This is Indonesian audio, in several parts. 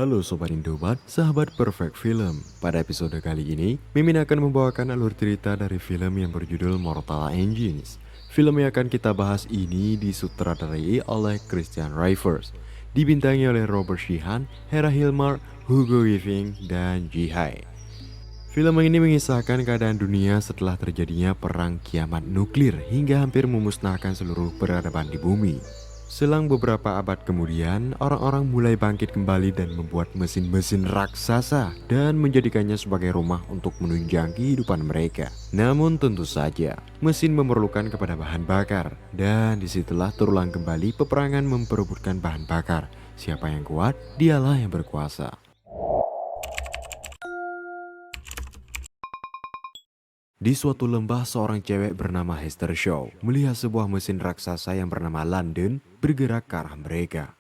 Halo Sobat Indomaret, sahabat Perfect Film. Pada episode kali ini, Mimin akan membawakan alur cerita dari film yang berjudul Mortal Engines. Film yang akan kita bahas ini disutradarai oleh Christian Rivers, dibintangi oleh Robert Sheehan, Hera Hilmar, Hugo Weaving, dan Ji Hai. Film ini mengisahkan keadaan dunia setelah terjadinya perang kiamat nuklir hingga hampir memusnahkan seluruh peradaban di bumi. Selang beberapa abad kemudian, orang-orang mulai bangkit kembali dan membuat mesin-mesin raksasa dan menjadikannya sebagai rumah untuk menunjang kehidupan mereka. Namun tentu saja, mesin memerlukan kepada bahan bakar, dan disitulah terulang kembali peperangan memperebutkan bahan bakar. Siapa yang kuat, dialah yang berkuasa. Di suatu lembah, seorang cewek bernama Hester Shaw melihat sebuah mesin raksasa yang bernama London bergerak ke arah mereka.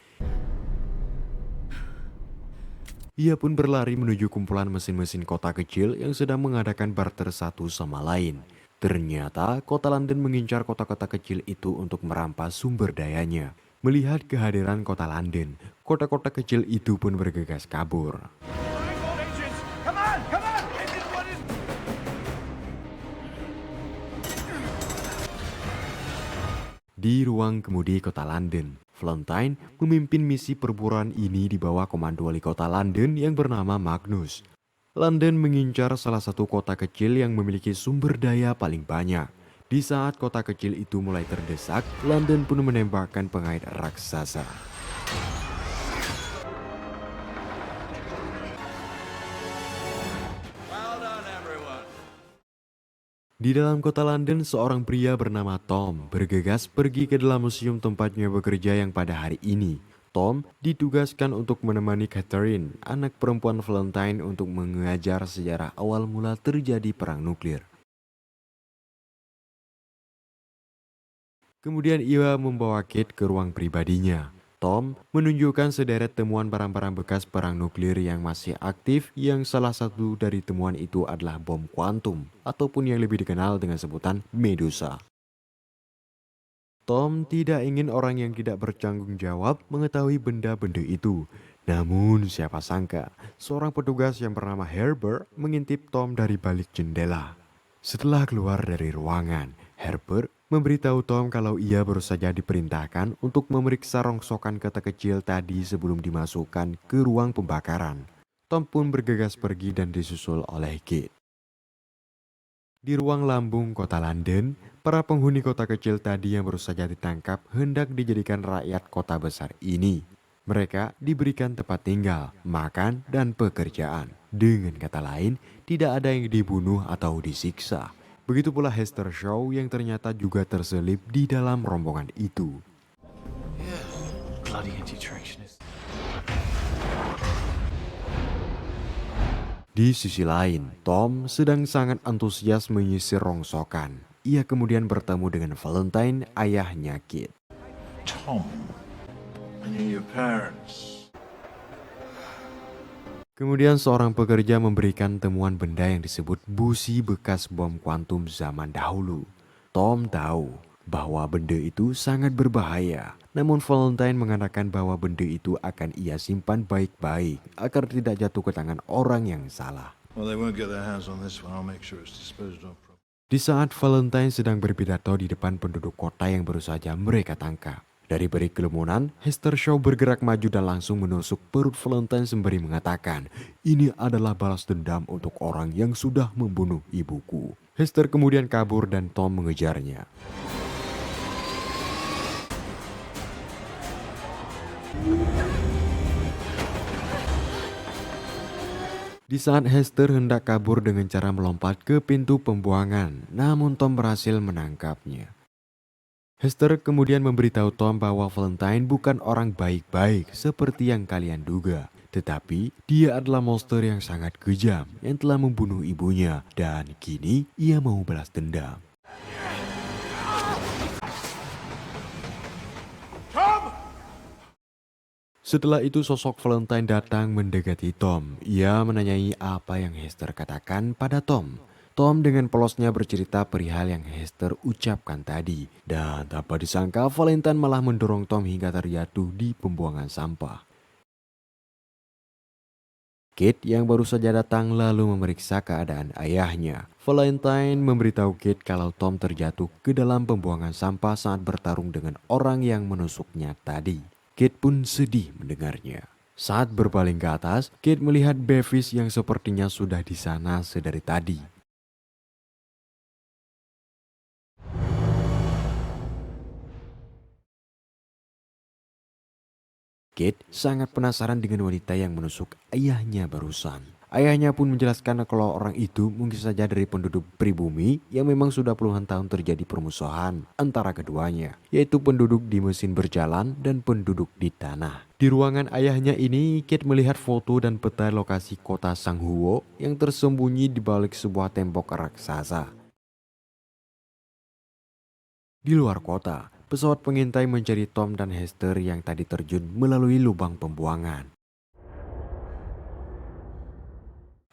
Ia pun berlari menuju kumpulan mesin-mesin kota kecil yang sedang mengadakan barter satu sama lain. Ternyata kota London mengincar kota-kota kecil itu untuk merampas sumber dayanya. Melihat kehadiran kota London, kota-kota kecil itu pun bergegas kabur. Di ruang kemudi kota London, Valentine memimpin misi perburuan ini di bawah komando wali kota London yang bernama Magnus. London mengincar salah satu kota kecil yang memiliki sumber daya paling banyak. Di saat kota kecil itu mulai terdesak, London pun menembakkan pengait raksasa. Di dalam kota London, seorang pria bernama Tom bergegas pergi ke dalam museum tempatnya bekerja yang pada hari ini. Tom ditugaskan untuk menemani Catherine, anak perempuan Valentine, untuk mengajar sejarah awal mula terjadi perang nuklir. Kemudian ia membawa Kate ke ruang pribadinya. Tom menunjukkan sederet temuan barang-barang bekas perang nuklir yang masih aktif, yang salah satu dari temuan itu adalah bom kuantum, ataupun yang lebih dikenal dengan sebutan Medusa. Tom tidak ingin orang yang tidak bertanggung jawab mengetahui benda-benda itu. Namun siapa sangka, seorang petugas yang bernama Herbert mengintip Tom dari balik jendela. Setelah keluar dari ruangan, Herbert memberitahu Tom kalau ia baru saja diperintahkan untuk memeriksa rongsokan kota kecil tadi sebelum dimasukkan ke ruang pembakaran. Tom pun bergegas pergi dan disusul oleh Kate. Di ruang lambung kota London, para penghuni kota kecil tadi yang baru saja ditangkap hendak dijadikan rakyat kota besar ini. Mereka diberikan tempat tinggal, makan, dan pekerjaan. Dengan kata lain, tidak ada yang dibunuh atau disiksa. Begitu pula Hester Shaw yang ternyata juga terselip di dalam rombongan itu. Di sisi lain, Tom sedang sangat antusias menyisir rongsokan. Ia kemudian bertemu dengan Valentine, ayahnya Kate. Tom, I knew your parents. Kemudian seorang pekerja memberikan temuan benda yang disebut busi bekas bom kuantum zaman dahulu. Tom tahu bahwa benda itu sangat berbahaya. Namun Valentine mengatakan bahwa benda itu akan ia simpan baik-baik agar tidak jatuh ke tangan orang yang salah. Well, they won't get their hands on this one. I'll make sure it's disposed of. Di saat Valentine sedang berpidato di depan penduduk kota yang baru saja mereka tangkap, dari balik kerumunan, Hester Shaw bergerak maju dan langsung menusuk perut Valentine sembari mengatakan, "Ini adalah balas dendam untuk orang yang sudah membunuh ibuku." Hester kemudian kabur dan Tom mengejarnya. Di saat Hester hendak kabur dengan cara melompat ke pintu pembuangan, namun Tom berhasil menangkapnya. Hester kemudian memberitahu Tom bahwa Valentine bukan orang baik-baik seperti yang kalian duga. Tetapi dia adalah monster yang sangat kejam yang telah membunuh ibunya dan kini ia mau balas dendam. Setelah itu sosok Valentine datang mendekati Tom. Ia menanyai apa yang Hester katakan pada Tom. Tom dengan polosnya bercerita perihal yang Hester ucapkan tadi. Dan tanpa disangka Valentine malah mendorong Tom hingga terjatuh di pembuangan sampah. Kate yang baru saja datang lalu memeriksa keadaan ayahnya. Valentine memberitahu Kate kalau Tom terjatuh ke dalam pembuangan sampah saat bertarung dengan orang yang menusuknya tadi. Kate pun sedih mendengarnya. Saat berpaling ke atas, Kate melihat Bevis yang sepertinya sudah di sana sedari tadi. Kate sangat penasaran dengan wanita yang menusuk ayahnya barusan. Ayahnya pun menjelaskan kalau orang itu mungkin saja dari penduduk pribumi yang memang sudah puluhan tahun terjadi permusuhan antara keduanya, yaitu penduduk di mesin berjalan dan penduduk di tanah. Di ruangan ayahnya ini, Kate melihat foto dan peta lokasi kota Sanghuo yang tersembunyi di balik sebuah tembok raksasa. Di luar kota, pesawat pengintai mencari Tom dan Hester yang tadi terjun melalui lubang pembuangan.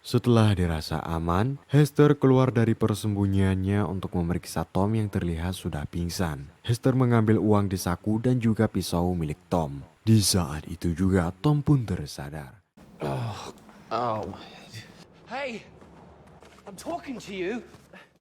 Setelah dirasa aman, Hester keluar dari persembunyiannya untuk memeriksa Tom yang terlihat sudah pingsan. Hester mengambil uang di saku dan juga pisau milik Tom. Di saat itu juga Tom pun tersadar. Oh. Hey, I'm talking to you.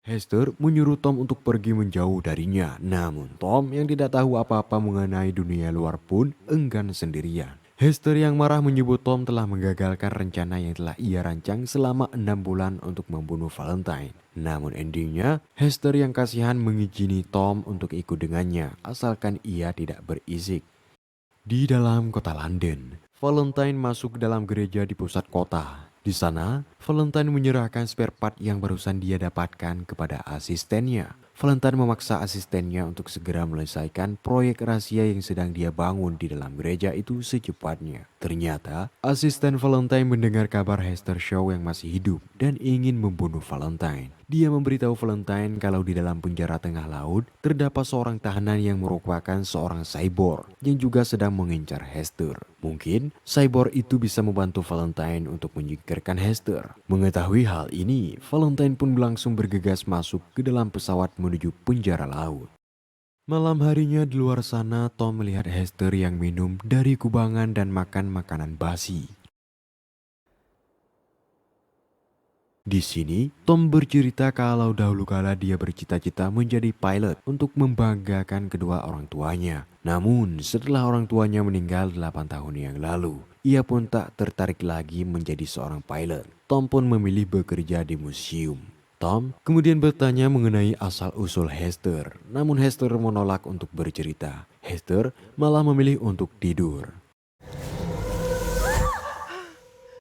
Hester menyuruh Tom untuk pergi menjauh darinya. Namun Tom yang tidak tahu apa-apa mengenai dunia luar pun enggan sendirian. Hester yang marah menyebut Tom telah menggagalkan rencana yang telah ia rancang selama 6 bulan untuk membunuh Valentine. Namun endingnya, Hester yang kasihan mengizini Tom untuk ikut dengannya asalkan ia tidak berisik. Di dalam kota London, Valentine masuk ke dalam gereja di pusat kota. Di sana, Valentine menyerahkan spare part yang barusan dia dapatkan kepada asistennya. Valentine memaksa asistennya untuk segera menyelesaikan proyek rahasia yang sedang dia bangun di dalam gereja itu secepatnya. Ternyata, asisten Valentine mendengar kabar Hester Shaw yang masih hidup dan ingin membunuh Valentine. Dia memberitahu Valentine kalau di dalam penjara tengah laut terdapat seorang tahanan yang merupakan seorang cyborg yang juga sedang mengincar Hester. Mungkin cyborg itu bisa membantu Valentine untuk menyingkirkan Hester. Mengetahui hal ini, Valentine pun langsung bergegas masuk ke dalam pesawat menuju penjara laut. Malam harinya di luar sana, Tom melihat Hester yang minum dari kubangan dan makan makanan basi. Di sini, Tom bercerita kalau dahulu kala dia bercita-cita menjadi pilot untuk membanggakan kedua orang tuanya. Namun, setelah orang tuanya meninggal 8 tahun yang lalu, ia pun tak tertarik lagi menjadi seorang pilot. Tom pun memilih bekerja di museum. Tom kemudian bertanya mengenai asal-usul Hester, namun Hester menolak untuk bercerita. Hester malah memilih untuk tidur.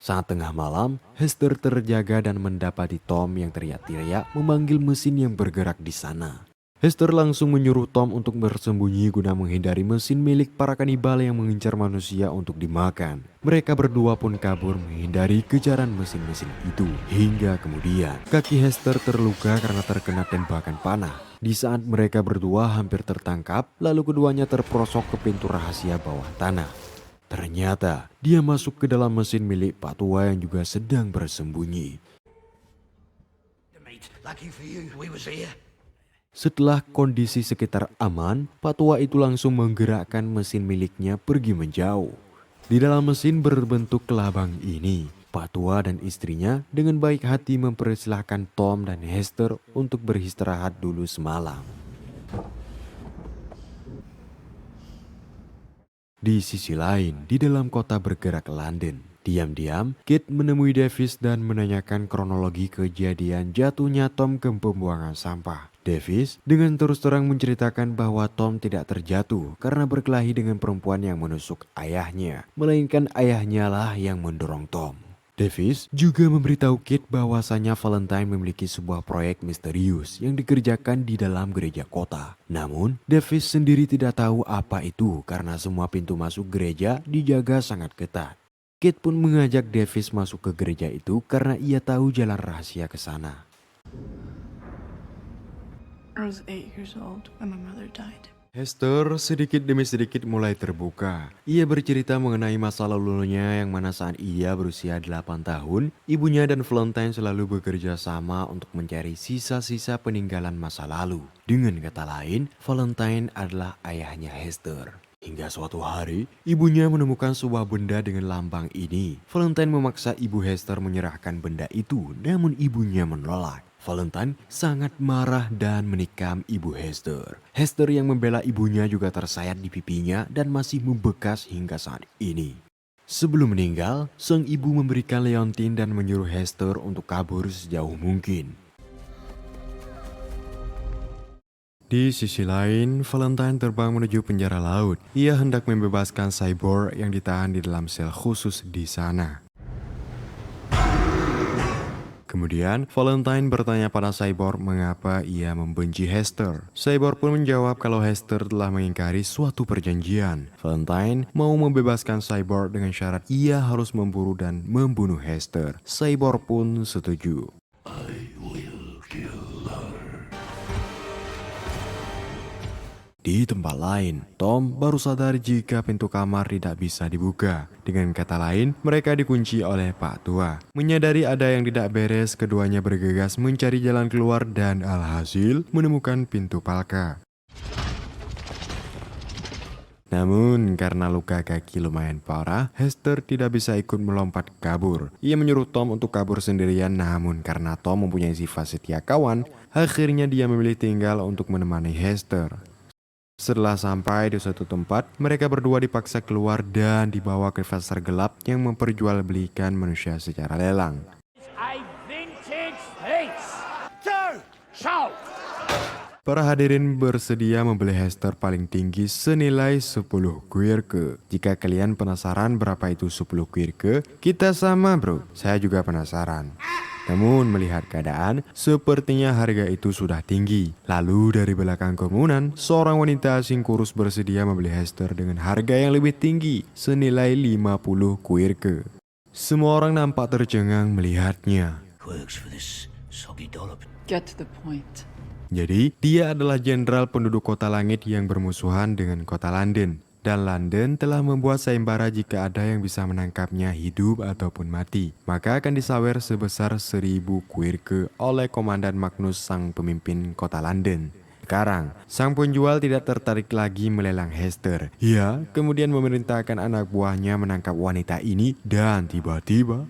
Saat tengah malam, Hester terjaga dan mendapati Tom yang teriak-teriak memanggil mesin yang bergerak di sana. Hester langsung menyuruh Tom untuk bersembunyi guna menghindari mesin milik para kanibal yang mengincar manusia untuk dimakan. Mereka berdua pun kabur menghindari kejaran mesin-mesin itu. Hingga kemudian, kaki Hester terluka karena terkena tembakan panah. Di saat mereka berdua hampir tertangkap, lalu keduanya terperosok ke pintu rahasia bawah tanah. Ternyata dia masuk ke dalam mesin milik Pak Tua yang juga sedang bersembunyi. Setelah kondisi sekitar aman, Pak Tua itu langsung menggerakkan mesin miliknya pergi menjauh. Di dalam mesin berbentuk kelabang ini, Pak Tua dan istrinya dengan baik hati mempersilahkan Tom dan Hester untuk beristirahat dulu semalam. Di sisi lain, di dalam kota bergerak London, diam-diam Kate menemui Davis dan menanyakan kronologi kejadian jatuhnya Tom ke pembuangan sampah. Davis dengan terus terang menceritakan bahwa Tom tidak terjatuh karena berkelahi dengan perempuan yang menusuk ayahnya, melainkan ayahnya lah yang mendorong Tom. Davis juga memberitahu Kate bahwasanya Valentine memiliki sebuah proyek misterius yang dikerjakan di dalam gereja kota. Namun, Davis sendiri tidak tahu apa itu karena semua pintu masuk gereja dijaga sangat ketat. Kate pun mengajak Davis masuk ke gereja itu karena ia tahu jalan rahasia ke sana. I was 8 years old when my mother died. Hester sedikit demi sedikit mulai terbuka. Ia bercerita mengenai masa lalunya yang mana saat ia berusia 8 tahun, ibunya dan Valentine selalu bekerja sama untuk mencari sisa-sisa peninggalan masa lalu. Dengan kata lain, Valentine adalah ayahnya Hester. Hingga suatu hari, ibunya menemukan sebuah benda dengan lambang ini. Valentine memaksa ibu Hester menyerahkan benda itu, namun ibunya menolak. Valentine sangat marah dan menikam ibu Hester. Hester yang membela ibunya juga tersayat di pipinya dan masih membekas hingga saat ini. Sebelum meninggal, sang ibu memberikan leontin dan menyuruh Hester untuk kabur sejauh mungkin. Di sisi lain, Valentine terbang menuju penjara laut. Ia hendak membebaskan cyborg yang ditahan di dalam sel khusus di sana. Kemudian, Valentine bertanya pada cyborg mengapa ia membenci Hester. Cyborg pun menjawab kalau Hester telah mengingkari suatu perjanjian. Valentine mau membebaskan cyborg dengan syarat ia harus memburu dan membunuh Hester. Cyborg pun setuju. Di tempat lain, Tom baru sadar jika pintu kamar tidak bisa dibuka. Dengan kata lain, mereka dikunci oleh Pak Tua. Menyadari ada yang tidak beres, keduanya bergegas mencari jalan keluar dan alhasil menemukan pintu palka. Namun karena luka kaki lumayan parah, Hester tidak bisa ikut melompat kabur. Ia menyuruh Tom untuk kabur sendirian, namun karena Tom mempunyai sifat setia kawan, akhirnya dia memilih tinggal untuk menemani Hester. Setelah sampai di suatu tempat, mereka berdua dipaksa keluar dan dibawa ke pasar gelap yang memperjualbelikan manusia secara lelang. A vintage piece. Two, show. Para hadirin bersedia membeli Hester paling tinggi senilai 10 kuirke. Jika kalian penasaran berapa itu 10 kuirke, kita sama bro, saya juga penasaran. Namun melihat keadaan, sepertinya harga itu sudah tinggi. Lalu dari belakang kerumunan, seorang wanita asing kurus bersedia membeli Hester dengan harga yang lebih tinggi, senilai 50 kuirke. Semua orang nampak tercengang melihatnya. Get to the point. Jadi, dia adalah jenderal penduduk kota langit yang bermusuhan dengan kota London. Dan London telah membuat sayembara jika ada yang bisa menangkapnya hidup ataupun mati. Maka akan disawer sebesar 1000 kuirke oleh Komandan Magnus sang pemimpin kota London. Sekarang, sang penjual tidak tertarik lagi melelang Hester. Ia kemudian memerintahkan anak buahnya menangkap wanita ini dan tiba-tiba...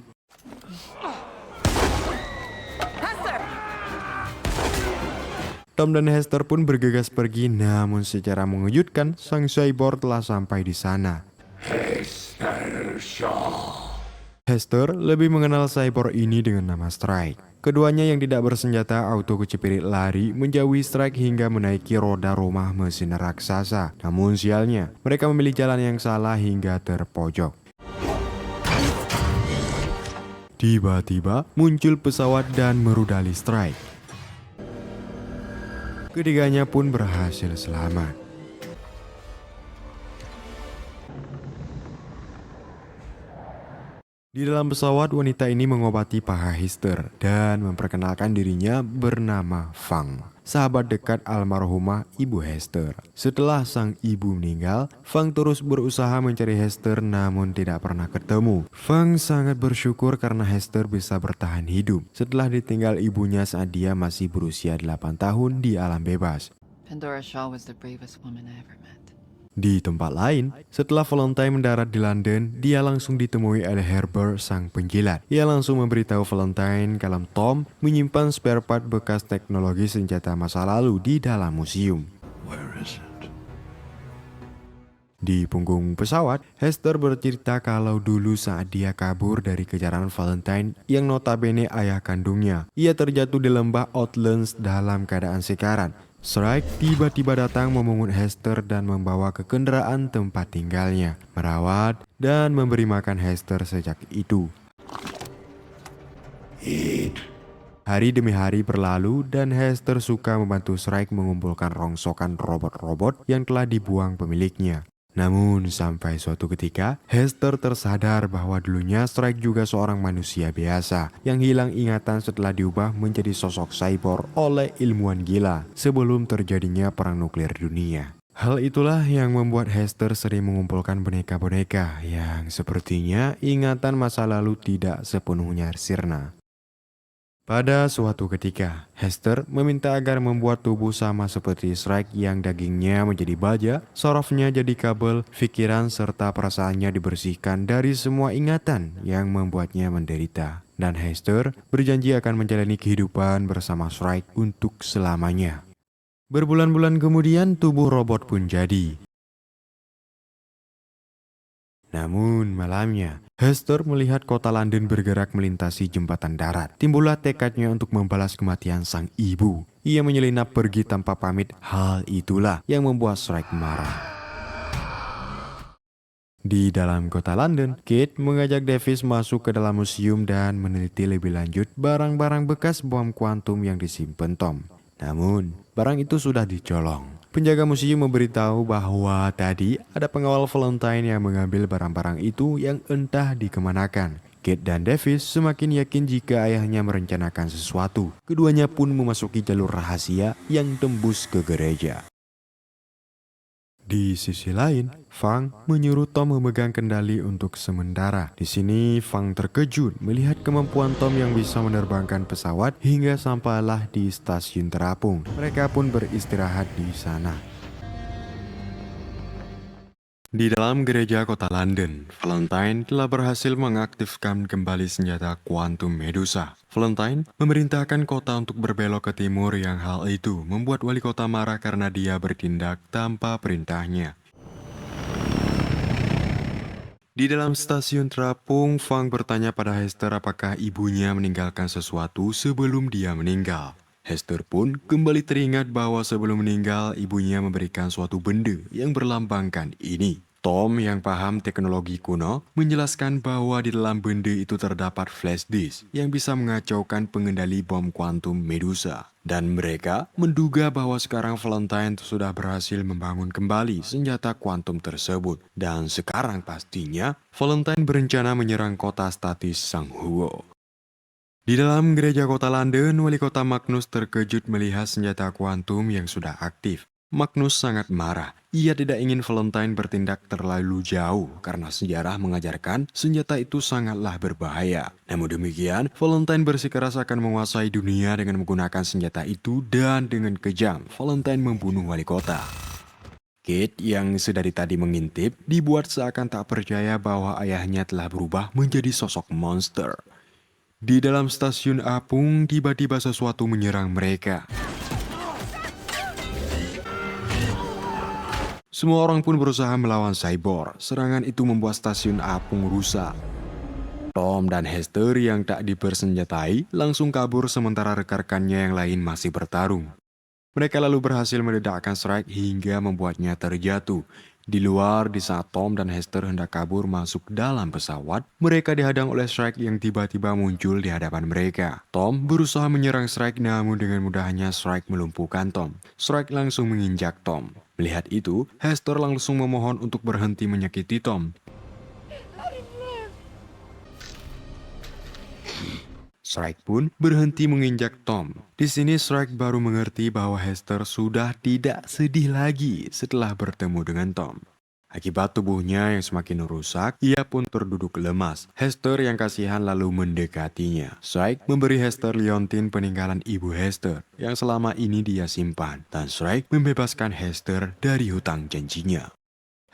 Tom dan Hester pun bergegas pergi, namun secara mengejutkan sang cyborg telah sampai di sana. Hester lebih mengenal cyborg ini dengan nama Strike. Keduanya yang tidak bersenjata auto kecepirit lari menjauhi Strike hingga menaiki roda rumah mesin raksasa. Namun sialnya, mereka memilih jalan yang salah hingga terpojok. Tiba-tiba muncul pesawat dan merudali Strike. Ketiganya pun berhasil selamat. Di dalam pesawat, wanita ini mengobati paha Hester dan memperkenalkan dirinya bernama Fang, sahabat dekat almarhumah ibu Hester. Setelah sang ibu meninggal, Fang terus berusaha mencari Hester namun tidak pernah ketemu. Fang sangat bersyukur karena Hester bisa bertahan hidup setelah ditinggal ibunya saat dia masih berusia 8 tahun di alam bebas. Pandora Shaw was the bravest woman I ever met. Di tempat lain, setelah Valentine mendarat di London, dia langsung ditemui oleh Herbert sang penjilat. Ia langsung memberitahu Valentine kalau Tom menyimpan spare part bekas teknologi senjata masa lalu di dalam museum. Where is it? Di punggung pesawat, Hester bercerita kalau dulu saat dia kabur dari kejaran Valentine yang notabene ayah kandungnya, ia terjatuh di lembah Outlands dalam keadaan sekarat. Strike tiba-tiba datang memungut Hester dan membawa ke kendaraan tempat tinggalnya, merawat dan memberi makan Hester sejak itu. Hari demi hari berlalu dan Hester suka membantu Strike mengumpulkan rongsokan robot-robot yang telah dibuang pemiliknya. Namun sampai suatu ketika, Hester tersadar bahwa dulunya Strike juga seorang manusia biasa yang hilang ingatan setelah diubah menjadi sosok cyborg oleh ilmuwan gila sebelum terjadinya perang nuklir dunia. Hal itulah yang membuat Hester sering mengumpulkan boneka-boneka yang sepertinya ingatan masa lalu tidak sepenuhnya sirna. Pada suatu ketika, Hester meminta agar membuat tubuh sama seperti Shrek yang dagingnya menjadi baja, sarafnya jadi kabel, pikiran serta perasaannya dibersihkan dari semua ingatan yang membuatnya menderita. Dan Hester berjanji akan menjalani kehidupan bersama Shrek untuk selamanya. Berbulan-bulan kemudian tubuh robot pun jadi. Namun malamnya, Hester melihat kota London bergerak melintasi jembatan darat. Timbullah tekadnya untuk membalas kematian sang ibu. Ia menyelinap pergi tanpa pamit. Hal itulah yang membuat Shrek marah. Di dalam kota London, Kate mengajak Davis masuk ke dalam museum dan meneliti lebih lanjut barang-barang bekas bom kuantum yang disimpan Tom. Namun, barang itu sudah dicolong. Penjaga museum memberitahu bahwa tadi ada pengawal Valentine yang mengambil barang-barang itu yang entah dikemanakan. Kate dan Davis semakin yakin jika ayahnya merencanakan sesuatu. Keduanya pun memasuki jalur rahasia yang tembus ke gereja. Di sisi lain, Fang menyuruh Tom memegang kendali untuk sementara. Di sini, Fang terkejut melihat kemampuan Tom yang bisa menerbangkan pesawat hingga sampailah di stasiun terapung. Mereka pun beristirahat di sana. Di dalam gereja kota London, Valentine telah berhasil mengaktifkan kembali senjata kuantum Medusa. Valentine memerintahkan kota untuk berbelok ke timur yang hal itu membuat wali kota marah karena dia bertindak tanpa perintahnya. Di dalam stasiun terapung, Fang bertanya pada Hester apakah ibunya meninggalkan sesuatu sebelum dia meninggal. Hester pun kembali teringat bahwa sebelum meninggal ibunya memberikan suatu benda yang berlambangkan ini. Tom yang paham teknologi kuno menjelaskan bahwa di dalam benda itu terdapat flash disk yang bisa mengacaukan pengendali bom kuantum Medusa. Dan mereka menduga bahwa sekarang Valentine sudah berhasil membangun kembali senjata kuantum tersebut. Dan sekarang pastinya Valentine berencana menyerang kota statis Sanghuo. Di dalam gereja kota London, wali kota Magnus terkejut melihat senjata kuantum yang sudah aktif. Magnus sangat marah. Ia tidak ingin Valentine bertindak terlalu jauh karena sejarah mengajarkan senjata itu sangatlah berbahaya. Namun demikian, Valentine bersikeras akan menguasai dunia dengan menggunakan senjata itu dan dengan kejam, Valentine membunuh wali kota. Kate yang sedari tadi mengintip dibuat seakan tak percaya bahwa ayahnya telah berubah menjadi sosok monster. Di dalam stasiun apung, tiba-tiba sesuatu menyerang mereka. Semua orang pun berusaha melawan cyborg. Serangan itu membuat stasiun apung rusak. Tom dan Hester yang tak dipersenjatai langsung kabur sementara rekan-rekannya yang lain masih bertarung. Mereka lalu berhasil meledakkan Shrek hingga membuatnya terjatuh. Di luar, di saat Tom dan Hester hendak kabur masuk dalam pesawat, mereka dihadang oleh Shrek yang tiba-tiba muncul di hadapan mereka. Tom berusaha menyerang Shrek, namun dengan mudahnya Shrek melumpuhkan Tom. Shrek langsung menginjak Tom. Melihat itu, Hester langsung memohon untuk berhenti menyakiti Tom. Shrek pun berhenti menginjak Tom. Di sini Shrek baru mengerti bahwa Hester sudah tidak sedih lagi setelah bertemu dengan Tom. Akibat tubuhnya yang semakin rusak, ia pun terduduk lemas. Hester yang kasihan lalu mendekatinya. Shrek memberi Hester liontin peninggalan ibu Hester yang selama ini dia simpan. Dan Shrek membebaskan Hester dari hutang janjinya.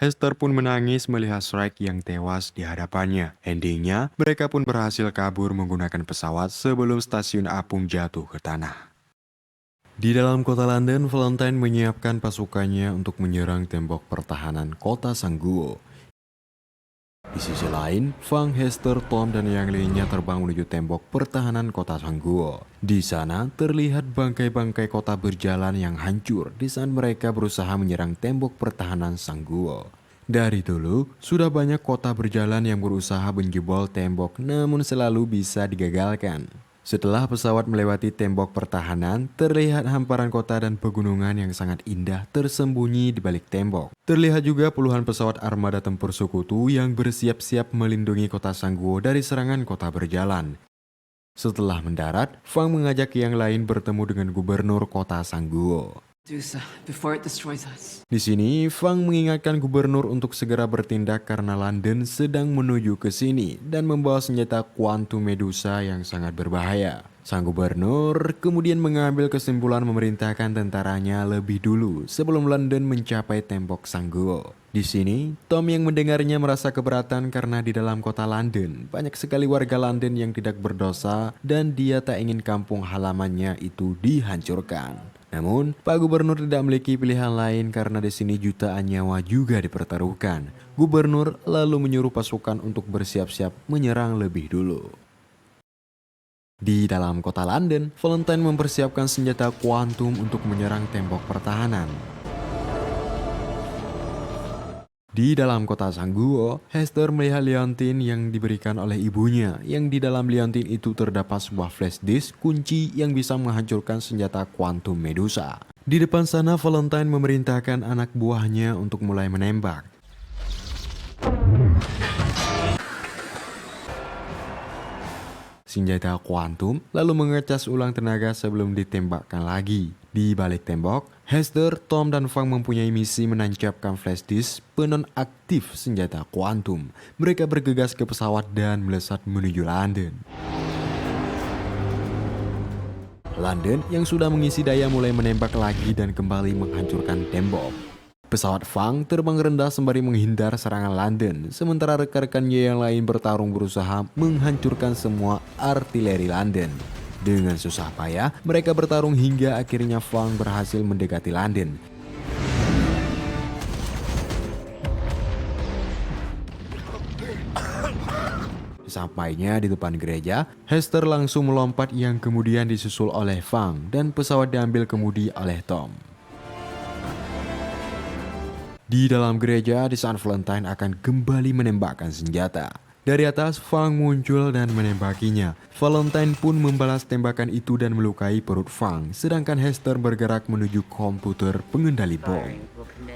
Hester pun menangis melihat Shrek yang tewas di hadapannya. Endingnya, mereka pun berhasil kabur menggunakan pesawat sebelum stasiun apung jatuh ke tanah. Di dalam kota London, Valentine menyiapkan pasukannya untuk menyerang tembok pertahanan kota Sangguo. Di sisi lain, Fang, Hester, Tom, dan yang lainnya terbang menuju tembok pertahanan kota Sangguo. Di sana, terlihat bangkai-bangkai kota berjalan yang hancur di saat mereka berusaha menyerang tembok pertahanan Sangguo. Dari dulu, sudah banyak kota berjalan yang berusaha menjebol tembok namun selalu bisa digagalkan. Setelah pesawat melewati tembok pertahanan, terlihat hamparan kota dan pegunungan yang sangat indah tersembunyi di balik tembok. Terlihat juga puluhan pesawat armada tempur sekutu yang bersiap-siap melindungi kota Sangguo dari serangan kota berjalan. Setelah mendarat, Fang mengajak yang lain bertemu dengan gubernur kota Sangguo. Before it destroys us. Di sini, Fang mengingatkan gubernur untuk segera bertindak karena London sedang menuju ke sini dan membawa senjata kuantum Medusa yang sangat berbahaya. Sang gubernur kemudian mengambil kesimpulan memerintahkan tentaranya lebih dulu sebelum London mencapai tembok Sang Gua. Di sini, Tom yang mendengarnya merasa keberatan karena di dalam kota London banyak sekali warga London yang tidak berdosa dan dia tak ingin kampung halamannya itu dihancurkan. Namun, Pak Gubernur tidak memiliki pilihan lain karena di sini jutaan nyawa juga dipertaruhkan. Gubernur lalu menyuruh pasukan untuk bersiap-siap menyerang lebih dulu. Di dalam kota London, Valentine mempersiapkan senjata kuantum untuk menyerang tembok pertahanan. Di dalam kota Sang Gua, Hester melihat liontin yang diberikan oleh ibunya, yang di dalam liontin itu terdapat sebuah flash disk kunci yang bisa menghancurkan senjata kuantum Medusa. Di depan sana, Valentine memerintahkan anak buahnya untuk mulai menembak. Senjata kuantum lalu mengecas ulang tenaga sebelum ditembakkan lagi. Di balik tembok, Hester, Tom, dan Fang mempunyai misi menancapkan flash disk penonaktif senjata kuantum. Mereka bergegas ke pesawat dan melesat menuju London. London yang sudah mengisi daya mulai menembak lagi dan kembali menghancurkan tembok. Pesawat Fang terbang rendah sembari menghindar serangan London, sementara rekan-rekannya yang lain bertarung berusaha menghancurkan semua artileri London. Dengan susah payah, mereka bertarung hingga akhirnya Fang berhasil mendekati London. Sampainya di depan gereja, Hester langsung melompat yang kemudian disusul oleh Fang dan pesawat diambil kemudi oleh Tom. Di dalam gereja, di saat Valentine akan kembali menembakkan senjata. Dari atas, Fang muncul dan menembakinya. Valentine pun membalas tembakan itu dan melukai perut Fang, sedangkan Hester bergerak menuju komputer pengendali bom.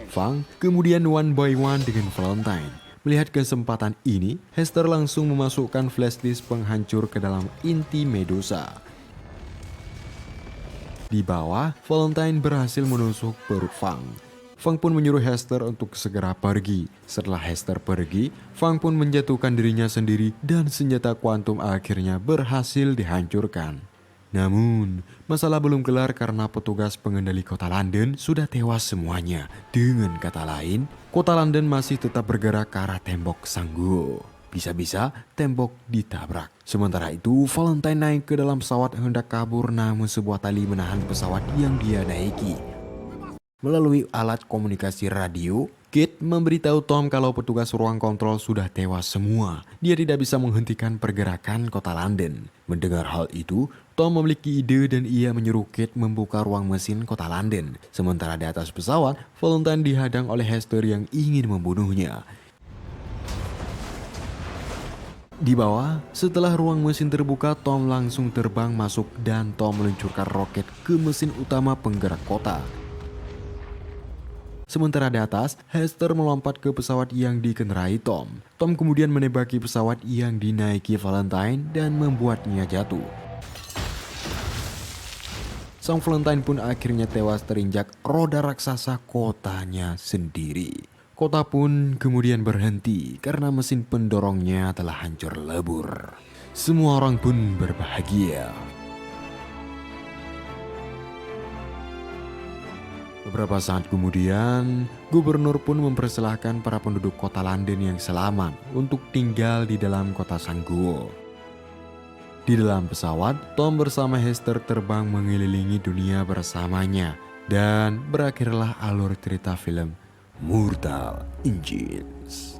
Fang kemudian one by one dengan Valentine. Melihat kesempatan ini, Hester langsung memasukkan flash disk penghancur ke dalam inti Medusa. Di bawah, Valentine berhasil menusuk perut Fang. Fang pun menyuruh Hester untuk segera pergi. Setelah Hester pergi, Fang pun menjatuhkan dirinya sendiri dan senjata kuantum akhirnya berhasil dihancurkan. Namun, masalah belum kelar karena petugas pengendali kota London sudah tewas semuanya. Dengan kata lain, kota London masih tetap bergerak ke arah tembok Sang Gua. Bisa-bisa tembok ditabrak. Sementara itu, Valentine naik ke dalam pesawat hendak kabur, namun sebuah tali menahan pesawat yang dia naiki. Melalui alat komunikasi radio, Kate memberitahu Tom kalau petugas ruang kontrol sudah tewas semua. Dia tidak bisa menghentikan pergerakan kota London. Mendengar hal itu, Tom memiliki ide dan ia menyuruh Kate membuka ruang mesin kota London. Sementara di atas pesawat, Valentine dihadang oleh Hester yang ingin membunuhnya. Di bawah, setelah ruang mesin terbuka, Tom langsung terbang masuk dan Tom meluncurkan roket ke mesin utama penggerak kota. Sementara di atas, Hester melompat ke pesawat yang dikendarai Tom. Tom kemudian menembaki pesawat yang dinaiki Valentine dan membuatnya jatuh. Sang Valentine pun akhirnya tewas terinjak roda raksasa kotanya sendiri. Kota pun kemudian berhenti karena mesin pendorongnya telah hancur lebur. Semua orang pun berbahagia. Beberapa saat kemudian, gubernur pun mempersilahkan para penduduk kota London yang selamat untuk tinggal di dalam kota Sang Gua. Di dalam pesawat, Tom bersama Hester terbang mengelilingi dunia bersamanya dan berakhirlah alur cerita film Mortal Engines.